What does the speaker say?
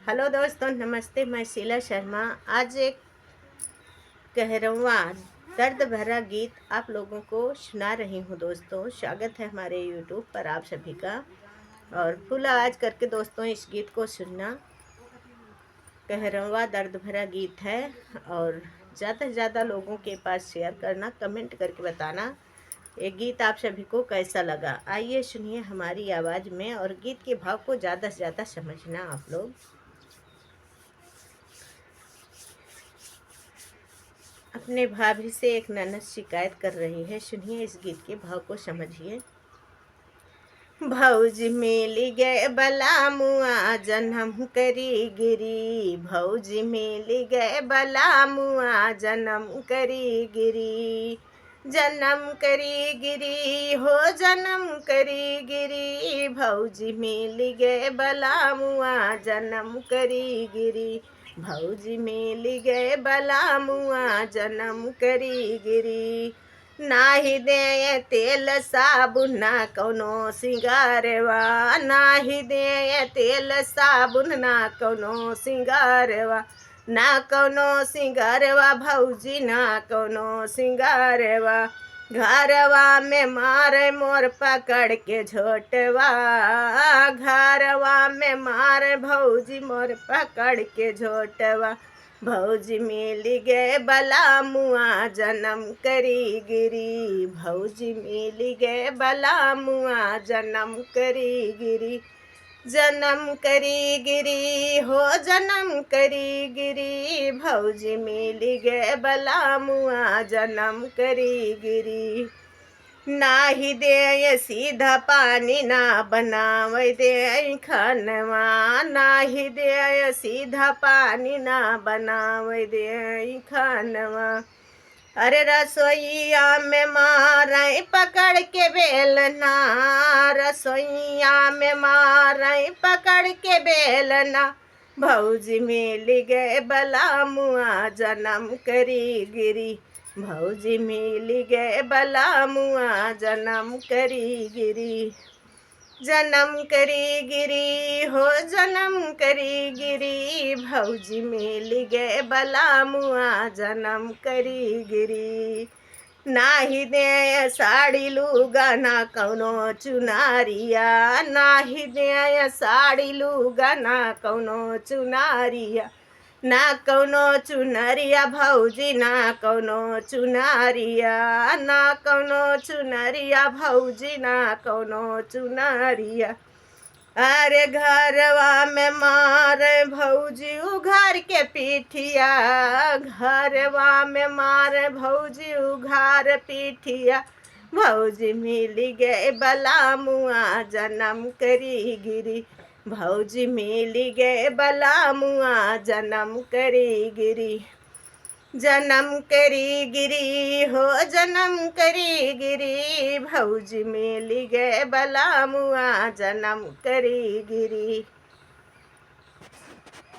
Hello दोस्तों, नमस्ते। मैं शीला शर्मा आज एक कहरवा दर्द भरा गीत आप लोगों को सुना रही हूँ। दोस्तों, स्वागत है हमारे यूट्यूब पर आप सभी का। और फुल आवाज करके दोस्तों इस गीत को सुनना। कहरवा दर्द भरा गीत है और ज़्यादा से ज़्यादा लोगों के पास शेयर करना, कमेंट करके बताना ये गीत आप सभी को कैसा लगा। आइए सुनिए हमारी आवाज़ में और गीत के भाव को ज़्यादा से ज़्यादा समझना आप लोग। अपने भाभी से एक ननद शिकायत कर रही है। सुनिए इस गीत के भाव को समझिए। भौजी मिल गए बला मुआ जन्म करी गिरी, भौजी मिल गए बला मुआ जन्म करी गिरी, जन्म करी गिरी हो जन्म करी गिरी, भौजी मिल गए बला मुआ जन्म करी गिरी, भौजी मिल गए बला मुआ जन्म करी गिरी। नाही दे तेल साबुन ना कौनो सिंगारवा, नाही दे तेल साबुन ना कौनो सिंगारवा, ना कौनो सिंगारवा भौजी ना कौनो सिंगारवा, घरवा में मारे मोर पकड़ के झोटवा, घरवा में मारे भौजी मोर पकड़ के झोटवा, भौजी मिल गए बला मुआ जन्म करी गिरी, भौजी मिल गए बला मुआ जन्म करी गिरी, जन्म करी गिरी हो जन्म करी गिरी, भौजी मिल गए बला मुआ जन्म करी गिरी। नाही दे सीधा पानी ना बनावे दे खनवा, नाही दे सीधा पानी ना बनावे दे खनवा, अरे रसोईया में मारे पकड़ के बेलना, रसोईया में मारे पकड़ के बेलना, भौजी मिल गए बला मुआ जन्म करी गिरी, भौजी मिल गए बला मुआ जन्म करी गिरी, जन्म करी गिरी हो जन्म करी गिरी, भौजी मिल गए बला मुआ जन्म करी गिरी। नाही दे साड़ी लूगा ना कौनो चुनारिया, नाही दे साड़ी लूगा ना कौनो चुनारिया, ना कौनो चुनरिया भौजी ना कौनो चुनारिया, ना कौनो चुनरिया भौजी ना कौनो चुनरिया, अरे घरवा में मारे भौजी उघार के पीठिया, घरवा में मारे भौजी उघार पीठिया, भौजी मिल गए बला मुआ जन्म करी गिरी, भौजी मिल गए बला मुआ जन्म करी गिरी, जन्म करी गिरी हो जन्म करी गिरी, भौजी मिल गए बला मुआ जन्म करी गिरी।